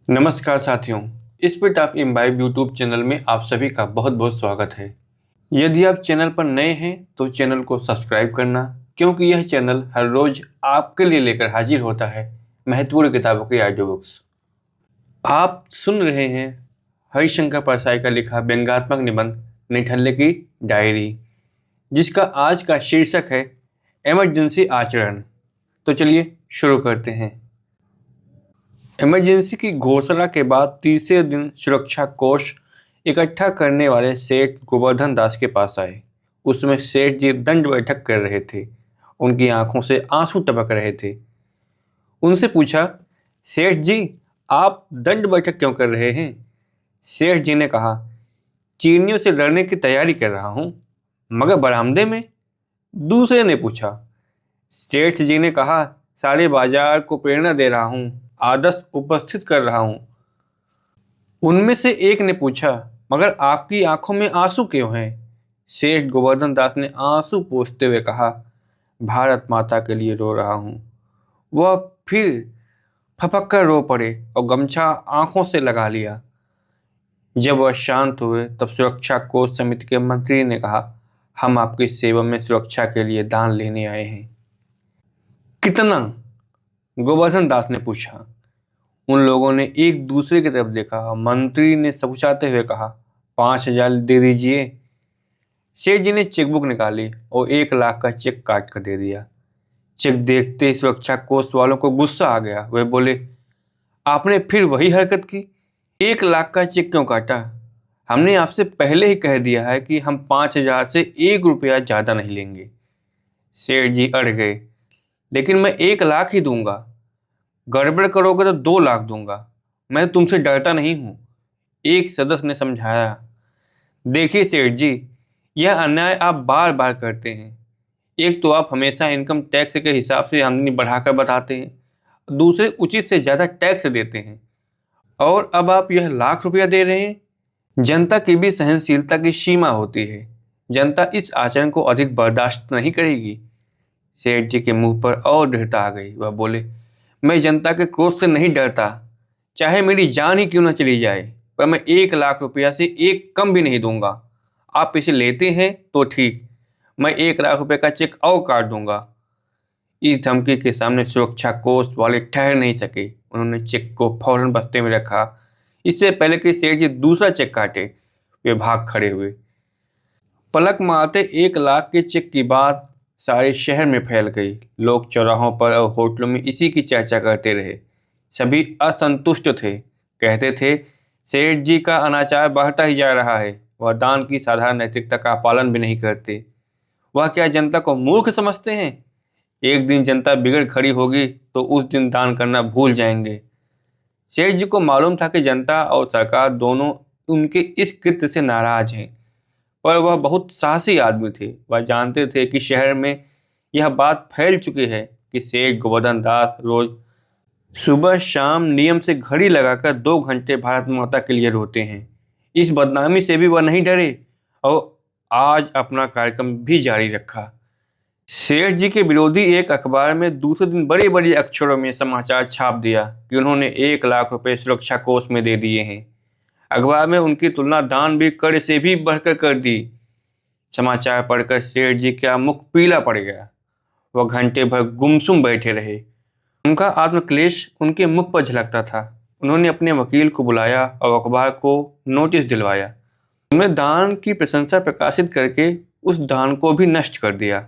नमस्कार साथियों, spirit of imbibe YouTube channel में आप सभी का बहुत बहुत स्वागत है। यदि आप चैनल पर नए हैं तो चैनल को सब्सक्राइब करना, क्योंकि यह चैनल हर रोज आपके लिए लेकर हाजिर होता है महत्वपूर्ण किताबों की ऑडियो बुक्स। आप सुन रहे हैं हरिशंकर परसाई का लिखा व्यंग्यात्मक निबंध निठल्ले की डायरी, जिसका आज का शीर्षक है इमरजेंसी आचरण। तो चलिए शुरू करते हैं। इमरजेंसी की घोषणा के बाद तीसरे दिन सुरक्षा कोष इकट्ठा करने वाले सेठ गोवर्धन दास के पास आए। उसमें सेठ जी दंड बैठक कर रहे थे। उनकी आंखों से आंसू टपक रहे थे। उनसे पूछा, सेठ जी, आप दंड बैठक क्यों कर रहे हैं? सेठ जी ने कहा, चीनियों से लड़ने की तैयारी कर रहा हूं। मगर बरामदे में? दूसरे ने पूछा। सेठ जी ने कहा, सारे बाजार को प्रेरणा दे रहा हूं, आदर्श उपस्थित कर रहा हूं। उनमें से एक ने पूछा, मगर आपकी आंखों में आंसू क्यों हैं? सेठ गोवर्धन दास ने आंसू पोंछते हुए कहा, भारत माता के लिए रो रहा हूं। वह फिर फपक कर रो पड़े और गमछा आंखों से लगा लिया। जब वह शांत हुए तब सुरक्षा कोष समिति के मंत्री ने कहा, हम आपकी सेवा में सुरक्षा के लिए दान लेने आए हैं। कितना? गोवर्धन दास ने पूछा। उन लोगों ने एक दूसरे की तरफ देखा और मंत्री ने सकुचाते हुए कहा, 5,000 दे दीजिए। सेठ जी ने चेकबुक निकाली और 1 लाख का चेक काट कर दे दिया। चेक देखते ही सुरक्षा कोष वालों को गुस्सा आ गया। वे बोले, आपने फिर वही हरकत की। 1 लाख का चेक क्यों काटा? हमने आपसे पहले ही कह दिया है कि हम 5,000 से 1 रुपया ज्यादा नहीं लेंगे। सेठ जी अड़ गए, लेकिन मैं 1 लाख ही दूंगा। गड़बड़ करोगे तो 2 लाख दूंगा। मैं तुमसे डरता नहीं हूं। एक सदस्य ने समझाया, देखिए सेठ जी, यह अन्याय आप बार बार करते हैं। एक तो आप हमेशा इनकम टैक्स के हिसाब से आमदनी बढ़ाकर बताते हैं, दूसरे उचित से ज़्यादा टैक्स देते हैं, और अब आप यह ₹1,00,000 दे रहे हैं। जनता की भी सहनशीलता की सीमा होती है। जनता इस आचरण को अधिक बर्दाश्त नहीं करेगी। सेठ जी के मुंह पर और दृढ़ता आ गई। वह बोले, मैं जनता के क्रोध से नहीं डरता, चाहे मेरी जान ही क्यों न चली जाए, पर मैं 1 लाख रुपया से एक कम भी नहीं दूंगा। आप इसे लेते हैं तो ठीक, मैं 1 लाख रुपए का चेक और काट दूंगा। इस धमकी के सामने सुरक्षा कोष वाले ठहर नहीं सके। उन्होंने चेक को फौरन बस्ते में रखा, इससे पहले कि सेठ जी दूसरा चेक काटे। वे भाग खड़े हुए। पलक मारते 1 लाख के चेक की बात सारे शहर में फैल गई। लोग चौराहों पर और होटलों में इसी की चर्चा करते रहे। सभी असंतुष्ट थे। कहते थे, सेठ जी का अनाचार बढ़ता ही जा रहा है। वह दान की साधारण नैतिकता का पालन भी नहीं करते। वह क्या जनता को मूर्ख समझते हैं? एक दिन जनता बिगड़ खड़ी होगी तो उस दिन दान करना भूल जाएंगे। सेठ जी को मालूम था कि जनता और सरकार दोनों उनके इस कृत्य से नाराज हैं, पर वह बहुत साहसी आदमी थे। वह जानते थे कि शहर में यह बात फैल चुकी है कि सेठ गोवर्धन दास रोज सुबह शाम नियम से घड़ी लगाकर 2 घंटे भारत माता के लिए रोते हैं। इस बदनामी से भी वह नहीं डरे और आज अपना कार्यक्रम भी जारी रखा। सेठ जी के विरोधी एक अखबार में दूसरे दिन बड़े बड़े अक्षरों में समाचार छाप दिया कि उन्होंने 1 लाख रुपए सुरक्षा कोष में दे दिए हैं। अखबार में उनकी तुलना दानवीर कर से भी बढ़कर कर दी। समाचार पढ़कर सेठ जी का मुख पीला पड़ गया। वह घंटे भर गुमसुम बैठे रहे। उनका आत्मक्लेश उनके मुख पर झलकता था। उन्होंने अपने वकील को बुलाया और अखबार को नोटिस दिलवाया। उन्होंने दान की प्रशंसा प्रकाशित करके उस दान को भी नष्ट कर दिया।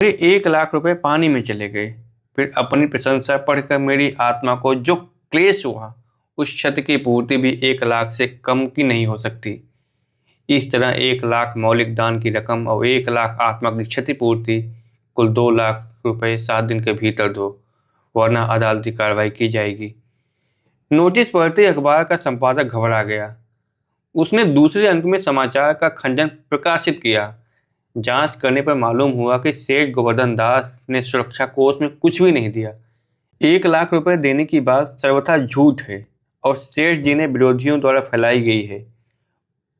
मेरे 1 लाख रुपए पानी में चले गए। फिर अपनी प्रशंसा पढ़कर मेरी आत्मा को जो क्लेश हुआ, उस क्षति की पूर्ति भी 1 लाख से कम की नहीं हो सकती। इस तरह 1 लाख मौलिक दान की रकम और 1 लाख आत्मा की क्षतिपूर्ति, कुल 2 लाख रुपए 7 दिन के भीतर दो, वरना अदालती कार्रवाई की जाएगी। नोटिस पढ़ते अखबार का संपादक घबरा गया। उसने दूसरे अंक में समाचार का खंडन प्रकाशित किया। जांच करने पर मालूम हुआ कि सेठ गोवर्धन दास ने सुरक्षा कोष में कुछ भी नहीं दिया। 1 लाख रुपए देने की बात सर्वथा झूठ है और सेठ जी ने विरोधियों द्वारा फैलाई गई है।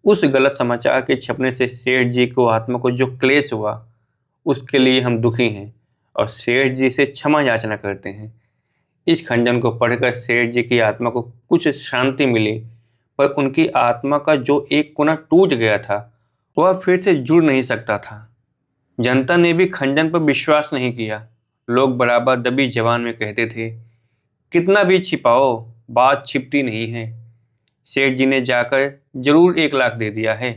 उस गलत समाचार के छपने से सेठ जी को आत्मा को जो क्लेश हुआ, उसके लिए हम दुखी हैं और सेठ जी से क्षमा याचना करते हैं। इस खंडन को पढ़कर सेठ जी की आत्मा को कुछ शांति मिली, पर उनकी आत्मा का जो एक कोना टूट गया था वह फिर से जुड़ नहीं सकता था। जनता ने भी खंडन पर विश्वास नहीं किया। लोग बराबर दबी जबान में कहते थे, कितना भी छिपाओ बात छिपती नहीं है। सेठ जी ने जाकर जरूर 1 लाख दे दिया है,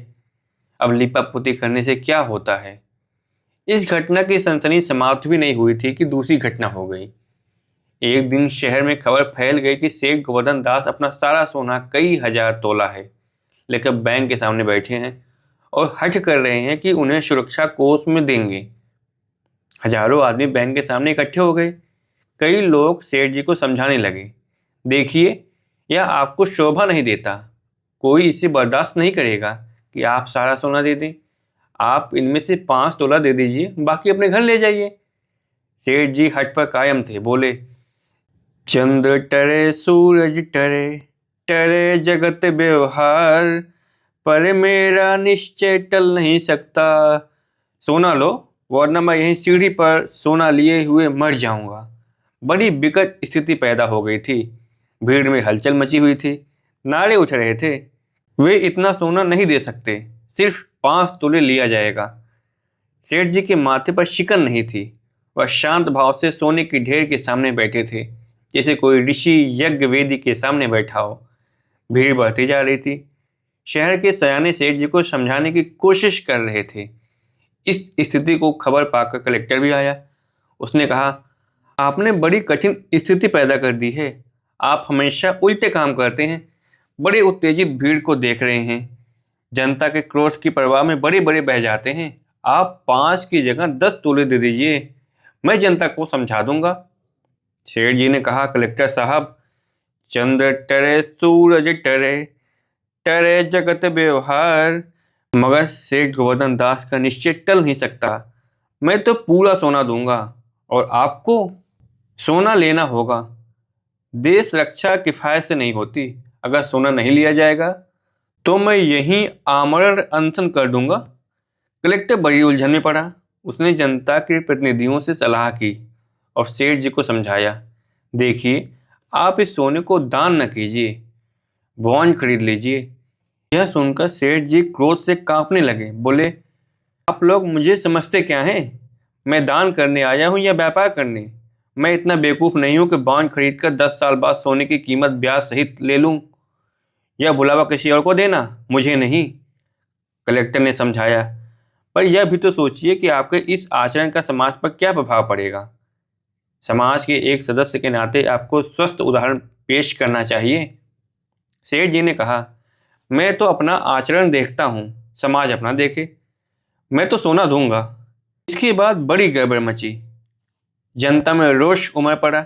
अब लिपापोती करने से क्या होता है। इस घटना की सनसनी समाप्त भी नहीं हुई थी कि दूसरी घटना हो गई। एक दिन शहर में खबर फैल गई कि सेठ गोवर्धन दास अपना सारा सोना कई हजार तोला है लेकर बैंक के सामने बैठे हैं और हठ कर रहे हैं कि उन्हें सुरक्षा कोष में देंगे। हजारों आदमी बैंक के सामने इकट्ठे हो गए। कई लोग सेठ जी को समझाने लगे, देखिए यह आपको शोभा नहीं देता, कोई इसे बर्दाश्त नहीं करेगा कि आप सारा सोना दे दें। आप इनमें से 5 तोला दे दीजिए, बाकी अपने घर ले जाइए। सेठ जी हट पर कायम थे, बोले, चंद्र टरे सूरज टरे, टरे जगत व्यवहार, पर मेरा निश्चय टल नहीं सकता। सोना लो, वरना मैं यहीं सीढ़ी पर सोना लिए हुए मर जाऊंगा। बड़ी विकट स्थिति पैदा हो गई थी। भीड़ में हलचल मची हुई थी। नारे उठ रहे थे, वे इतना सोना नहीं दे सकते, सिर्फ 5 तोले लिया जाएगा। सेठ जी के माथे पर शिकन नहीं थी। वह शांत भाव से सोने की ढेर के सामने बैठे थे, जैसे कोई ऋषि यज्ञ वेदी के सामने बैठा हो। भीड़ बढ़ती जा रही थी। शहर के सयाने सेठ जी को समझाने की कोशिश कर रहे थे। इस स्थिति को खबर पाकर कलेक्टर भी आया। उसने कहा, आपने बड़ी कठिन स्थिति पैदा कर दी है। आप हमेशा उल्टे काम करते हैं। बड़े उत्तेजित भीड़ को देख रहे हैं, जनता के क्रोध की परवाह में बड़े बड़े बह जाते हैं। आप 5 की जगह 10 तोले दे दीजिए, मैं जनता को समझा दूंगा। सेठ जी ने कहा, कलेक्टर साहब, चंद्र टरे सूरज टरे, टरे जगत व्यवहार, मगर सेठ गोवर्धन दास का निश्चय टल नहीं सकता। मैं तो पूरा सोना दूंगा और आपको सोना लेना होगा। देश रक्षा किफायत से नहीं होती। अगर सोना नहीं लिया जाएगा तो मैं यहीं आमरण अनशन कर दूंगा। कलेक्टर बड़ी उलझन में पड़ा। उसने जनता के प्रतिनिधियों से सलाह की और सेठ जी को समझाया, देखिए आप इस सोने को दान न कीजिए, बॉन्ड खरीद लीजिए। यह सुनकर सेठ जी क्रोध से कांपने लगे। बोले, आप लोग मुझे समझते क्या हैं? मैं दान करने आया हूं या व्यापार करने? मैं इतना बेवकूफ़ नहीं हूं कि बॉन्ड खरीद कर 10 साल बाद सोने की कीमत ब्याज सहित ले लूं। यह बुलावा किसी और को देना, मुझे नहीं। कलेक्टर ने समझाया, पर यह भी तो सोचिए कि आपके इस आचरण का समाज पर क्या प्रभाव पड़ेगा। समाज के एक सदस्य के नाते आपको स्वस्थ उदाहरण पेश करना चाहिए। सेठ जी ने कहा, मैं तो अपना आचरण देखता हूँ, समाज अपना देखे। मैं तो सोना दूंगा। इसके बाद बड़ी गड़बड़ मची। जनता में रोष उमड़ पड़ा।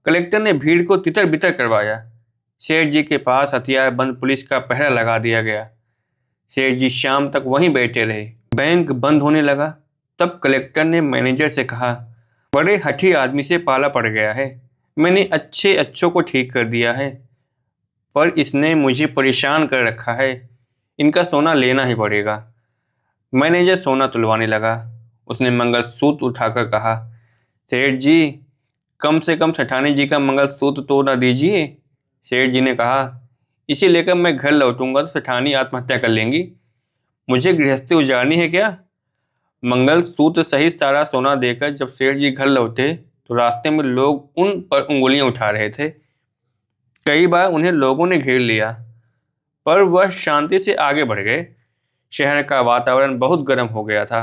कलेक्टर ने भीड़ को तितर बितर करवाया। सेठ जी के पास हथियार बंद पुलिस का पहरा लगा दिया गया। सेठ जी शाम तक वहीं बैठे रहे। बैंक बंद होने लगा। तब कलेक्टर ने मैनेजर से कहा, बड़े हठी आदमी से पाला पड़ गया है। मैंने अच्छों को ठीक कर दिया है, पर इसने मुझे परेशान कर रखा है। इनका सोना लेना ही पड़ेगा। मैनेजर सोना तुलवाने लगा। उसने मंगलसूत्र उठाकर कहा, सेठ जी, कम से कम सेठानी जी का मंगलसूत्र तो न दीजिए। सेठ जी ने कहा, इसे लेकर मैं घर लौटूंगा तो सेठानी आत्महत्या कर लेंगी। मुझे गृहस्थी उजाड़नी है क्या? मंगलसूत्र सहित सारा सोना देकर जब सेठ जी घर लौटे तो रास्ते में लोग उन पर उंगलियां उठा रहे थे। कई बार उन्हें लोगों ने घेर लिया, पर वह शांति से आगे बढ़ गए। शहर का वातावरण बहुत गर्म हो गया था।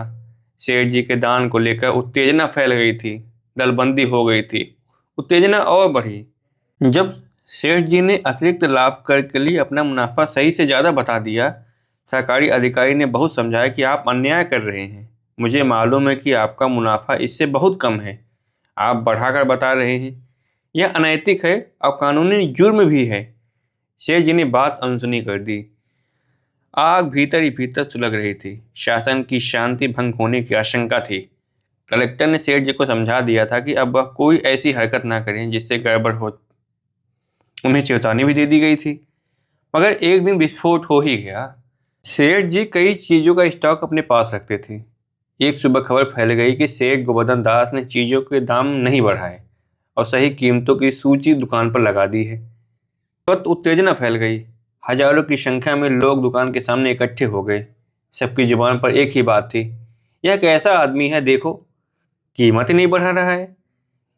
सेठ जी के दान को लेकर उत्तेजना फैल गई थी। दलबंदी हो गई थी। उत्तेजना और बढ़ी जब सेठ जी ने अतिरिक्त लाभ कर के लिए अपना मुनाफा सही से ज़्यादा बता दिया। सरकारी अधिकारी ने बहुत समझाया कि आप अन्याय कर रहे हैं। मुझे मालूम है कि आपका मुनाफा इससे बहुत कम है, आप बढ़ाकर बता रहे हैं। यह अनैतिक है और कानूनी जुर्म भी है। सेठ जी ने बात अनसुनी कर दी। आग भीतर ही भीतर सुलग रही थी। शासन की शांति भंग होने की आशंका थी। कलेक्टर ने सेठ जी को समझा दिया था कि अब वह कोई ऐसी हरकत ना करें जिससे गड़बड़ हो। उन्हें चेतावनी भी दे दी गई थी, मगर एक दिन विस्फोट हो ही गया। सेठ जी कई चीज़ों का स्टॉक अपने पास रखते थे। एक सुबह खबर फैल गई कि सेठ गोवर्धन दास ने चीज़ों के दाम नहीं बढ़ाए और सही कीमतों की सूची दुकान पर लगा दी है। तुरंत उत्तेजना फैल गई। हजारों की संख्या में लोग दुकान के सामने इकट्ठे हो गए। सबकी जुबान पर एक ही बात थी, यह कैसा आदमी है, देखो कीमत ही नहीं बढ़ा रहा है।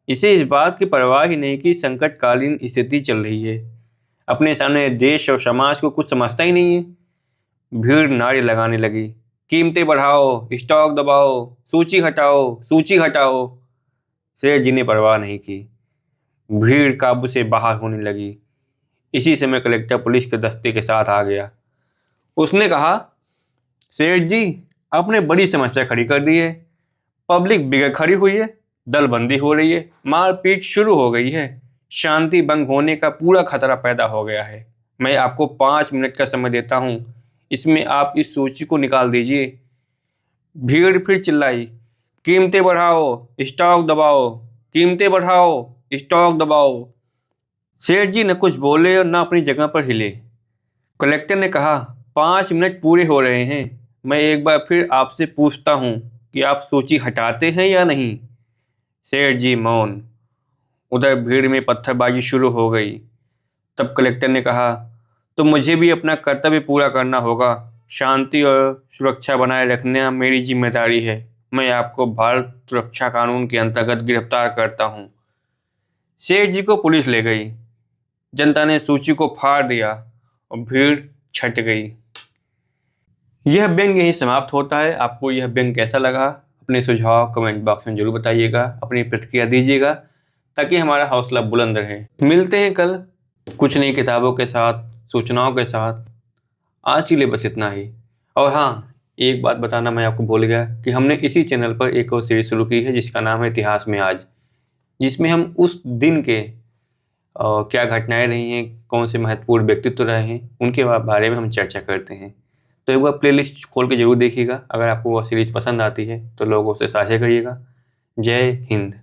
इसे इस बात की परवाह ही नहीं कि संकटकालीन स्थिति चल रही है। अपने सामने देश और समाज को कुछ समझता ही नहीं है। भीड़ नारे लगाने लगी, कीमतें बढ़ाओ, स्टॉक दबाओ, सूची हटाओ, सूची हटाओ। सेठ जी ने परवाह नहीं की। भीड़ काबू से बाहर होने लगी। इसी समय कलेक्टर पुलिस के दस्ते के साथ आ गया। उसने कहा, सेठ जी, आपने बड़ी समस्या खड़ी कर दी है। पब्लिक बिगड़ खड़ी हुई है, दलबंदी हो रही है, मारपीट शुरू हो गई है, शांति भंग होने का पूरा खतरा पैदा हो गया है। मैं आपको 5 मिनट का समय देता हूं, इसमें आप इस सूची को निकाल दीजिए। भीड़ फिर चिल्लाई, कीमतें बढ़ाओ, स्टॉक दबाओ, कीमतें बढ़ाओ, स्टॉक दबाओ। सेठ जी न कुछ बोले और न अपनी जगह पर हिले। कलेक्टर ने कहा, 5 मिनट पूरे हो रहे हैं, मैं एक बार फिर आपसे पूछता हूं कि आप सूची हटाते हैं या नहीं। सेठ जी मौन। उधर भीड़ में पत्थरबाजी शुरू हो गई। तब कलेक्टर ने कहा, तो मुझे भी अपना कर्तव्य पूरा करना होगा। शांति और सुरक्षा बनाए रखना मेरी जिम्मेदारी है। मैं आपको भारत सुरक्षा कानून के अंतर्गत गिरफ्तार करता हूँ। सेठ जी को पुलिस ले गई। जनता ने सूची को फाड़ दिया और भीड़ छट गई। यह व्यंग यहीं समाप्त होता है। आपको यह व्यंग कैसा लगा? अपने सुझाव कमेंट बॉक्स में जरूर बताइएगा, अपनी प्रतिक्रिया दीजिएगा, ताकि हमारा हौसला बुलंद रहे। मिलते हैं कल कुछ नई किताबों के साथ, सूचनाओं के साथ। आज के लिए बस इतना ही। और हाँ, एक बात बताना मैं आपको भूल गया कि हमने इसी चैनल पर एक और सीरीज शुरू की है जिसका नाम है इतिहास में आज, जिसमें हम उस दिन के क्या घटनाएं रही हैं, कौन से महत्वपूर्ण व्यक्तित्व रहे हैं, उनके बारे में हम चर्चा करते हैं। तो एक बार प्लेलिस्ट खोल के जरूर देखिएगा। अगर आपको वह सीरीज पसंद आती है तो लोगों से साझा करिएगा। जय हिंद।